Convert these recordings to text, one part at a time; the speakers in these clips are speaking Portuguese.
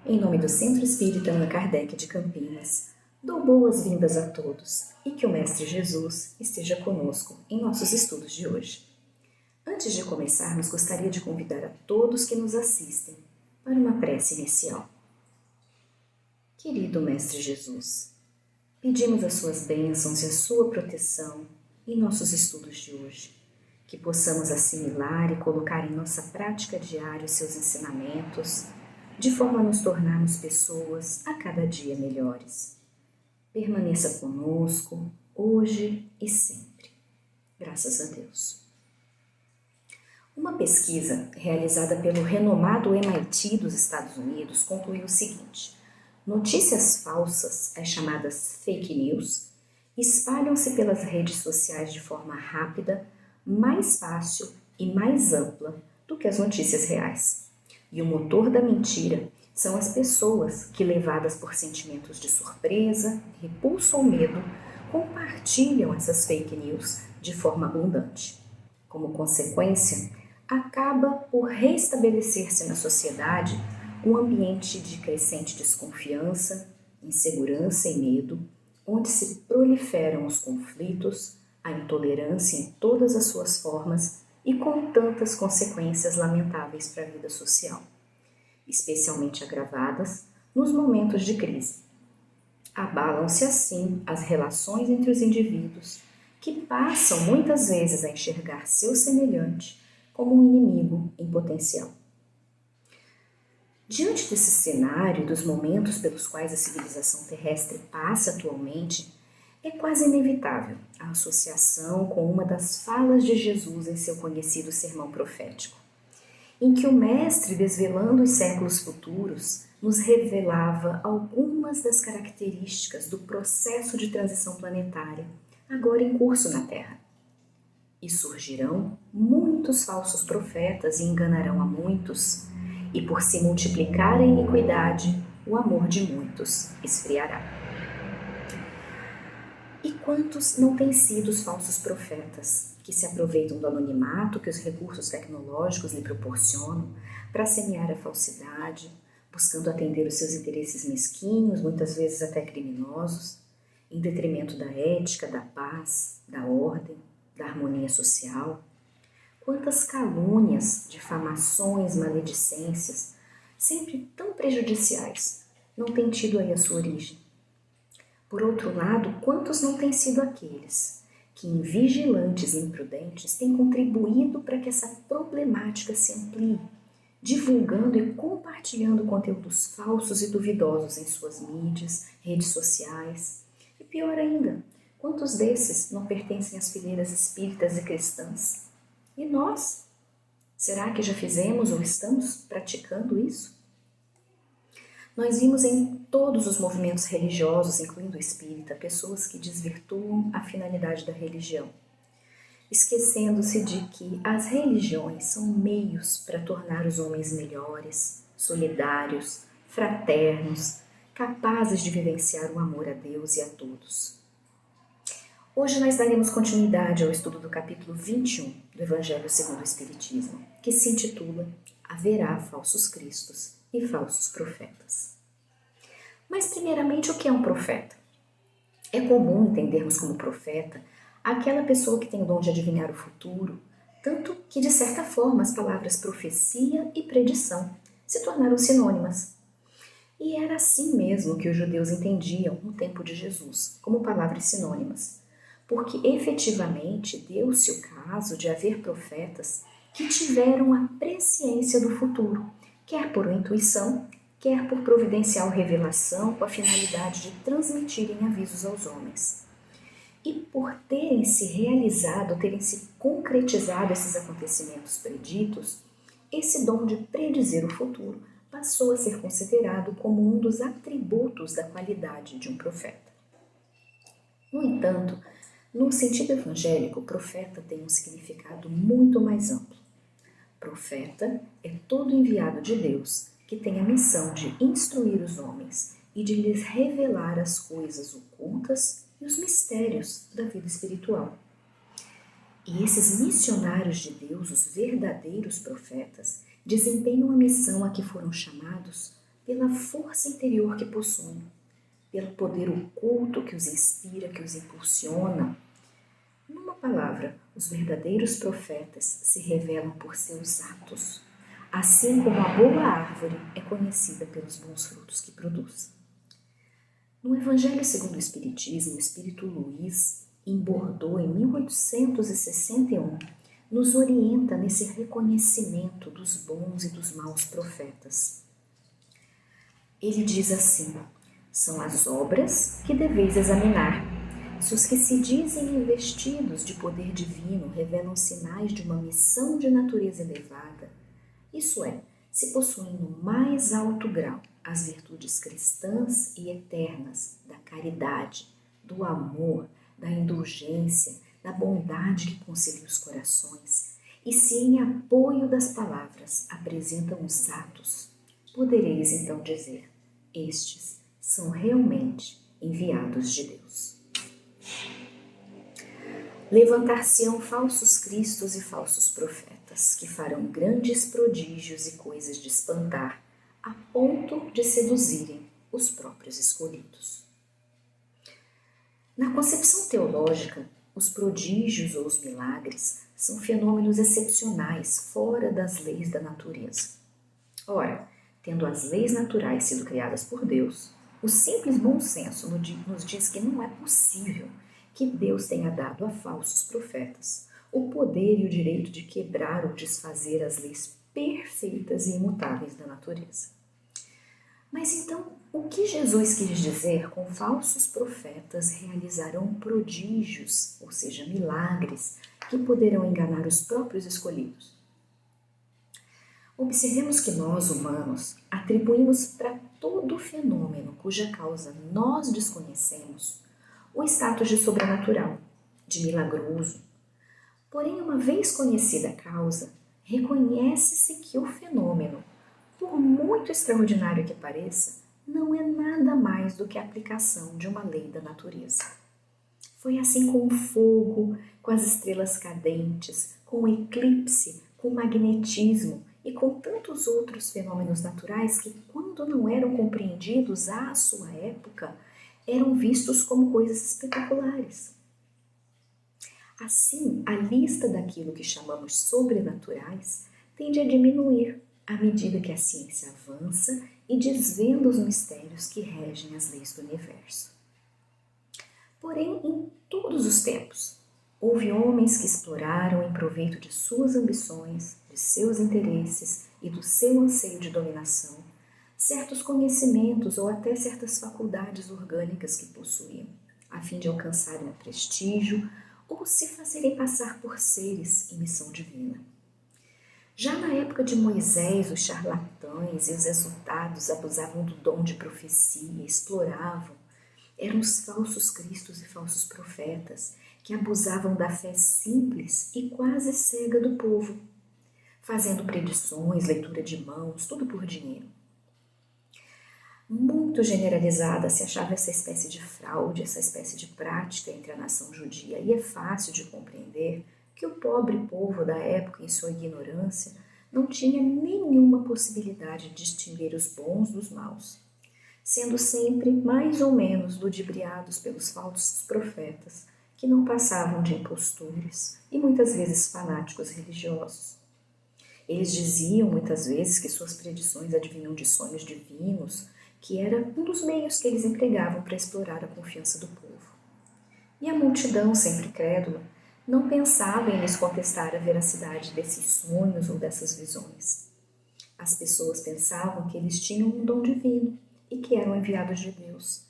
Em nome do Centro Espírita Allan Kardec de Campinas, dou boas-vindas a todos e que o Mestre Jesus esteja conosco em nossos estudos de hoje. Antes de começarmos, gostaria de convidar a todos que nos assistem para uma prece inicial. Querido Mestre Jesus, pedimos as suas bênçãos e a sua proteção em nossos estudos de hoje, que possamos assimilar e colocar em nossa prática diária os seus ensinamentos, de forma a nos tornarmos pessoas a cada dia melhores. Permaneça conosco, hoje e sempre. Graças a Deus. Uma pesquisa realizada pelo renomado MIT dos Estados Unidos concluiu o seguinte: notícias falsas, as chamadas fake news, espalham-se pelas redes sociais de forma rápida, mais fácil e mais ampla do que as notícias reais. E o motor da mentira são as pessoas que, levadas por sentimentos de surpresa, repulso ou medo, compartilham essas fake news de forma abundante. Como consequência, acaba por reestabelecer-se na sociedade um ambiente de crescente desconfiança, insegurança e medo, onde se proliferam os conflitos, a intolerância em todas as suas formas e com tantas consequências lamentáveis para a vida social, especialmente agravadas nos momentos de crise. Abalam-se assim as relações entre os indivíduos, que passam muitas vezes a enxergar seu semelhante como um inimigo em potencial. Diante desse cenário e dos momentos pelos quais a civilização terrestre passa atualmente, é quase inevitável a associação com uma das falas de Jesus em seu conhecido sermão profético, em que o Mestre, desvelando os séculos futuros, nos revelava algumas das características do processo de transição planetária, agora em curso na Terra. E surgirão muitos falsos profetas e enganarão a muitos, e por se multiplicar a iniquidade, o amor de muitos esfriará. E quantos não têm sido os falsos profetas, que se aproveitam do anonimato que os recursos tecnológicos lhe proporcionam para semear a falsidade, buscando atender os seus interesses mesquinhos, muitas vezes até criminosos, em detrimento da ética, da paz, da ordem, da harmonia social? Quantas calúnias, difamações, maledicências, sempre tão prejudiciais, não têm tido aí a sua origem? Por outro lado, quantos não têm sido aqueles que, invigilantes e imprudentes, têm contribuído para que essa problemática se amplie, divulgando e compartilhando conteúdos falsos e duvidosos em suas mídias, redes sociais? E pior ainda, quantos desses não pertencem às fileiras espíritas e cristãs? E nós? Será que já fizemos ou estamos praticando isso? Nós vimos em todos os movimentos religiosos, incluindo o espírita, pessoas que desvirtuam a finalidade da religião, esquecendo-se de que as religiões são meios para tornar os homens melhores, solidários, fraternos, capazes de vivenciar o amor a Deus e a todos. Hoje nós daremos continuidade ao estudo do capítulo 21 do Evangelho segundo o Espiritismo, que se intitula Haverá falsos cristos e falsos profetas. Mas primeiramente, o que é um profeta? É comum entendermos como profeta aquela pessoa que tem o dom de adivinhar o futuro, tanto que de certa forma as palavras profecia e predição se tornaram sinônimas. E era assim mesmo que os judeus entendiam no tempo de Jesus, como palavras sinônimas, porque efetivamente deu-se o caso de haver profetas que tiveram a presciência do futuro, quer por intuição, quer por providencial revelação, com a finalidade de transmitirem avisos aos homens. E por terem se realizado, terem se concretizado esses acontecimentos preditos, esse dom de predizer o futuro passou a ser considerado como um dos atributos da qualidade de um profeta. No entanto, no sentido evangélico, profeta tem um significado muito mais amplo. Profeta é todo enviado de Deus que tem a missão de instruir os homens e de lhes revelar as coisas ocultas e os mistérios da vida espiritual. E esses missionários de Deus, os verdadeiros profetas, desempenham a missão a que foram chamados pela força interior que possuem, pelo poder oculto que os inspira, que os impulsiona. Numa palavra, os verdadeiros profetas se revelam por seus atos, assim como a boa árvore é conhecida pelos bons frutos que produz. No Evangelho segundo o Espiritismo, o Espírito Luiz, em Bordeaux, em 1861, nos orienta nesse reconhecimento dos bons e dos maus profetas. Ele diz assim: são as obras que deveis examinar. Se os que se dizem investidos de poder divino revelam sinais de uma missão de natureza elevada, isso é, se possuem no mais alto grau as virtudes cristãs e eternas da caridade, do amor, da indulgência, da bondade que concilia os corações, e se em apoio das palavras apresentam os atos, podereis então dizer: estes são realmente enviados de Deus. Levantar-se-ão falsos cristos e falsos profetas, que farão grandes prodígios e coisas de espantar, a ponto de seduzirem os próprios escolhidos. Na concepção teológica, os prodígios ou os milagres são fenômenos excepcionais, fora das leis da natureza. Ora, tendo as leis naturais sido criadas por Deus, o simples bom senso nos diz que não é possível que Deus tenha dado a falsos profetas o poder e o direito de quebrar ou desfazer as leis perfeitas e imutáveis da natureza. Mas então, o que Jesus quis dizer com falsos profetas realizarão prodígios, ou seja, milagres, que poderão enganar os próprios escolhidos? Observemos que nós, humanos, atribuímos para todo fenômeno cuja causa nós desconhecemos o status de sobrenatural, de milagroso. Porém, uma vez conhecida a causa, reconhece-se que o fenômeno, por muito extraordinário que pareça, não é nada mais do que a aplicação de uma lei da natureza. Foi assim com o fogo, com as estrelas cadentes, com o eclipse, com o magnetismo e com tantos outros fenômenos naturais que, quando não eram compreendidos à sua época, eram vistos como coisas espetaculares. Assim, a lista daquilo que chamamos sobrenaturais tende a diminuir à medida que a ciência avança e desvenda os mistérios que regem as leis do universo. Porém, em todos os tempos, houve homens que exploraram em proveito de suas ambições, de seus interesses e do seu anseio de dominação, certos conhecimentos ou até certas faculdades orgânicas que possuíam, a fim de alcançarem prestígio ou se fazerem passar por seres em missão divina. Já na época de Moisés, os charlatães e os exaltados abusavam do dom de profecia, exploravam. Eram os falsos cristos e falsos profetas que abusavam da fé simples e quase cega do povo, fazendo predições, leitura de mãos, tudo por dinheiro. Muito generalizada se achava essa espécie de fraude, essa espécie de prática entre a nação judia, e é fácil de compreender que o pobre povo da época, em sua ignorância, não tinha nenhuma possibilidade de distinguir os bons dos maus, sendo sempre mais ou menos ludibriados pelos falsos profetas, que não passavam de impostores e muitas vezes fanáticos religiosos. Eles diziam muitas vezes que suas predições advinham de sonhos divinos, que era um dos meios que eles empregavam para explorar a confiança do povo. E a multidão, sempre crédula, não pensava em lhes contestar a veracidade desses sonhos ou dessas visões. As pessoas pensavam que eles tinham um dom divino e que eram enviados de Deus,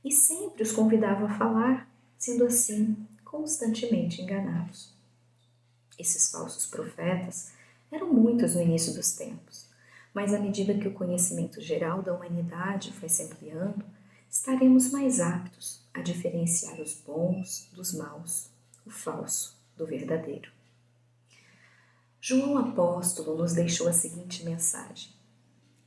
e sempre os convidavam a falar, sendo assim constantemente enganados. Esses falsos profetas eram muitos no início dos tempos, mas à medida que o conhecimento geral da humanidade foi se ampliando, estaremos mais aptos a diferenciar os bons dos maus, o falso do verdadeiro. João Apóstolo nos deixou a seguinte mensagem: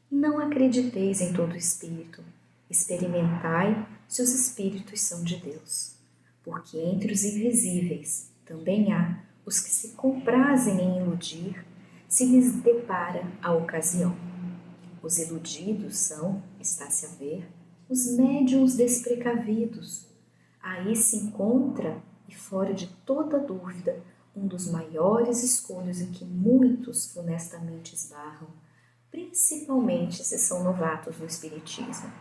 não acrediteis em todo espírito, experimentai se os espíritos são de Deus, porque entre os invisíveis também há os que se comprazem em iludir, se lhes depara a ocasião. Os iludidos são, está-se a ver, os médiuns desprecavidos. Aí se encontra, e fora de toda dúvida, um dos maiores escolhos em que muitos funestamente esbarram, principalmente se são novatos no espiritismo.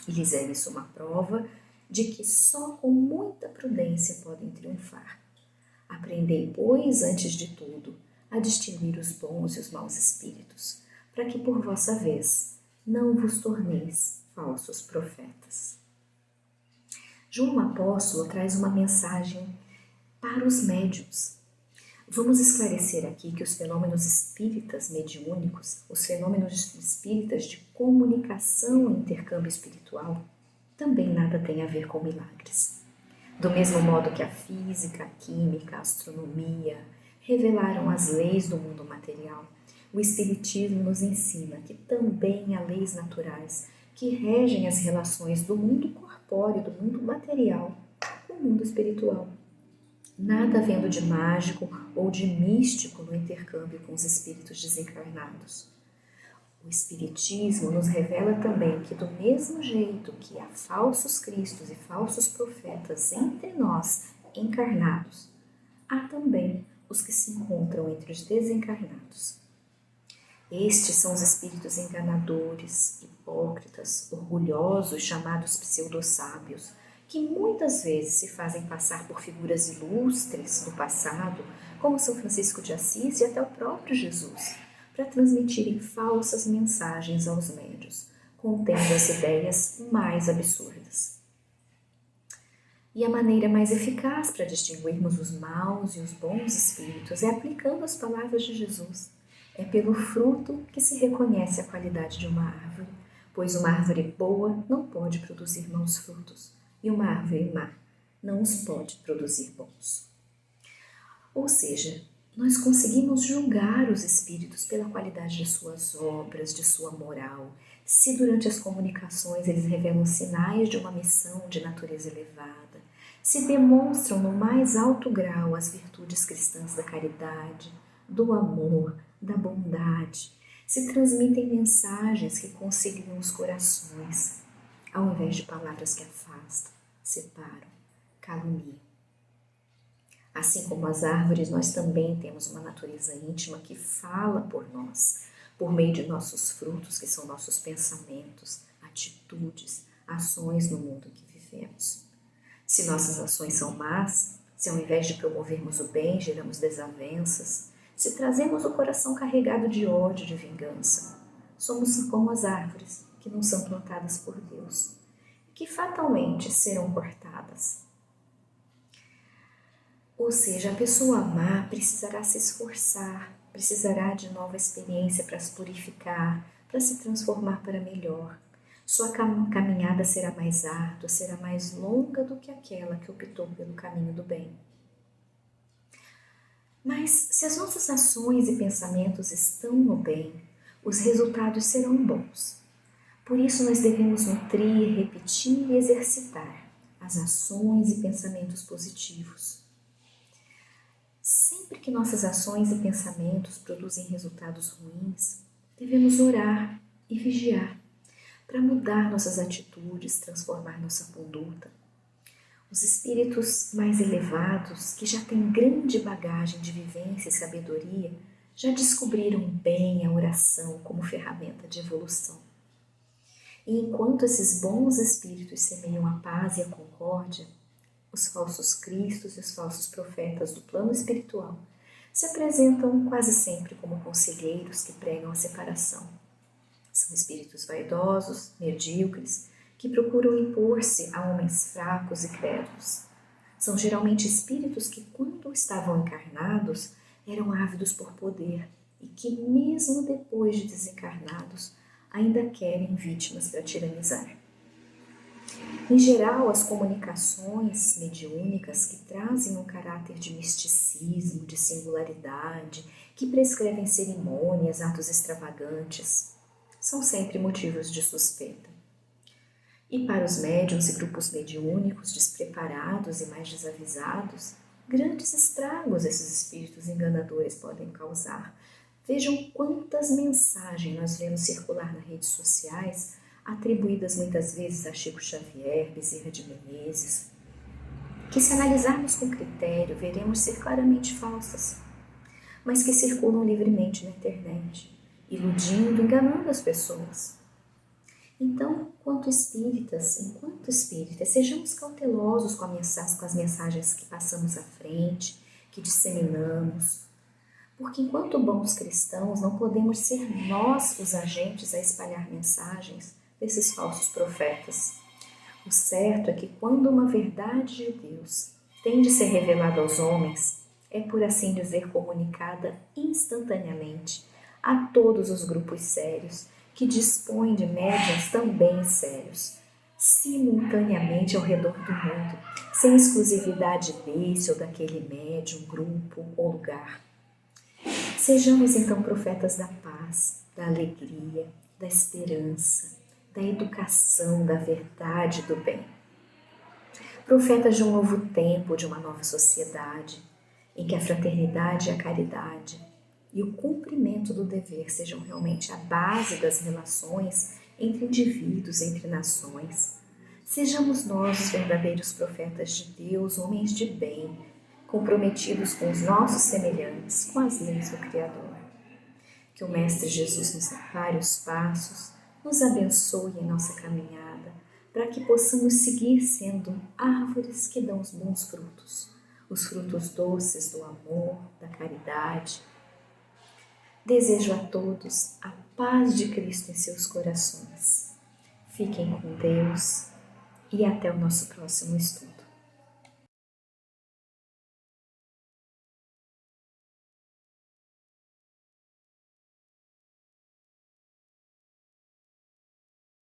E lhes é isso uma prova de que só com muita prudência podem triunfar. Aprendei, pois, antes de tudo, a distinguir os bons e os maus espíritos, para que por vossa vez não vos torneis falsos profetas. João Apóstolo traz uma mensagem para os médiuns. Vamos esclarecer aqui que os fenômenos espíritas mediúnicos, os fenômenos espíritas de comunicação e intercâmbio espiritual, também nada têm a ver com milagres. Do mesmo modo que a física, a química, a astronomia revelaram as leis do mundo material, o Espiritismo nos ensina que também há leis naturais que regem as relações do mundo corpóreo, do mundo material, com o mundo espiritual. Nada havendo de mágico ou de místico no intercâmbio com os espíritos desencarnados. O Espiritismo nos revela também que, do mesmo jeito que há falsos cristos e falsos profetas entre nós encarnados, há também os que se encontram entre os desencarnados. Estes são os espíritos enganadores, hipócritas, orgulhosos, chamados pseudo-sábios, que muitas vezes se fazem passar por figuras ilustres do passado, como São Francisco de Assis e até o próprio Jesus, para transmitirem falsas mensagens aos médiuns, contendo as ideias mais absurdas. E a maneira mais eficaz para distinguirmos os maus e os bons espíritos é aplicando as palavras de Jesus. É pelo fruto que se reconhece a qualidade de uma árvore, pois uma árvore boa não pode produzir maus frutos, e uma árvore má não os pode produzir bons. Ou seja, nós conseguimos julgar os espíritos pela qualidade de suas obras, de sua moral, se durante as comunicações eles revelam sinais de uma missão de natureza elevada, se demonstram no mais alto grau as virtudes cristãs da caridade, do amor, da bondade, se transmitem mensagens que conciliam os corações, ao invés de palavras que afastam, separam, caluniam. Assim como as árvores, nós também temos uma natureza íntima que fala por nós, por meio de nossos frutos, que são nossos pensamentos, atitudes, ações no mundo em que vivemos. Se nossas ações são más, se ao invés de promovermos o bem, geramos desavenças, se trazemos o coração carregado de ódio, de vingança, somos como as árvores que não são plantadas por Deus, que fatalmente serão cortadas. Ou seja, a pessoa má precisará se esforçar, precisará de nova experiência para se purificar, para se transformar para melhor. Sua caminhada será mais árdua, será mais longa do que aquela que optou pelo caminho do bem. Mas se as nossas ações e pensamentos estão no bem, os resultados serão bons. Por isso nós devemos nutrir, repetir e exercitar as ações e pensamentos positivos. Sempre que nossas ações e pensamentos produzem resultados ruins, devemos orar e vigiar para mudar nossas atitudes, transformar nossa conduta. Os espíritos mais elevados, que já têm grande bagagem de vivência e sabedoria, já descobriram bem a oração como ferramenta de evolução. E enquanto esses bons espíritos semeiam a paz e a concórdia, os falsos cristos e os falsos profetas do plano espiritual se apresentam quase sempre como conselheiros que pregam a separação. São espíritos vaidosos, medíocres, que procuram impor-se a homens fracos e crédulos. São geralmente espíritos que, quando estavam encarnados, eram ávidos por poder e que, mesmo depois de desencarnados, ainda querem vítimas para tiranizar. Em geral, as comunicações mediúnicas que trazem um caráter de misticismo, de singularidade, que prescrevem cerimônias, atos extravagantes, são sempre motivos de suspeita. E para os médiuns e grupos mediúnicos despreparados e mais desavisados, grandes estragos esses espíritos enganadores podem causar, Vejam quantas mensagens nós vemos circular nas redes sociais, atribuídas muitas vezes a Chico Xavier, Bezerra de Menezes, que se analisarmos com critério, veremos ser claramente falsas, mas que circulam livremente na internet, iludindo, enganando as pessoas. Então, enquanto espíritas, sejamos cautelosos com as mensagens que passamos à frente, que disseminamos, porque enquanto bons cristãos não podemos ser nós os agentes a espalhar mensagens desses falsos profetas. O certo é que quando uma verdade de Deus tem de ser revelada aos homens, é por assim dizer comunicada instantaneamente a todos os grupos sérios que dispõem de médiuns também sérios, simultaneamente ao redor do mundo, sem exclusividade desse ou daquele médium, grupo ou lugar. Sejamos então profetas da paz, da alegria, da esperança, da educação, da verdade e do bem. Profetas de um novo tempo, de uma nova sociedade, em que a fraternidade e a caridade e o cumprimento do dever sejam realmente a base das relações entre indivíduos, entre nações. Sejamos nós os verdadeiros profetas de Deus, homens de bem, comprometidos com os nossos semelhantes, com as leis do Criador. Que o Mestre Jesus nos ampare os passos, nos abençoe em nossa caminhada, para que possamos seguir sendo árvores que dão os bons frutos, os frutos doces do amor, da caridade. Desejo a todos a paz de Cristo em seus corações. Fiquem com Deus e até o nosso próximo estudo.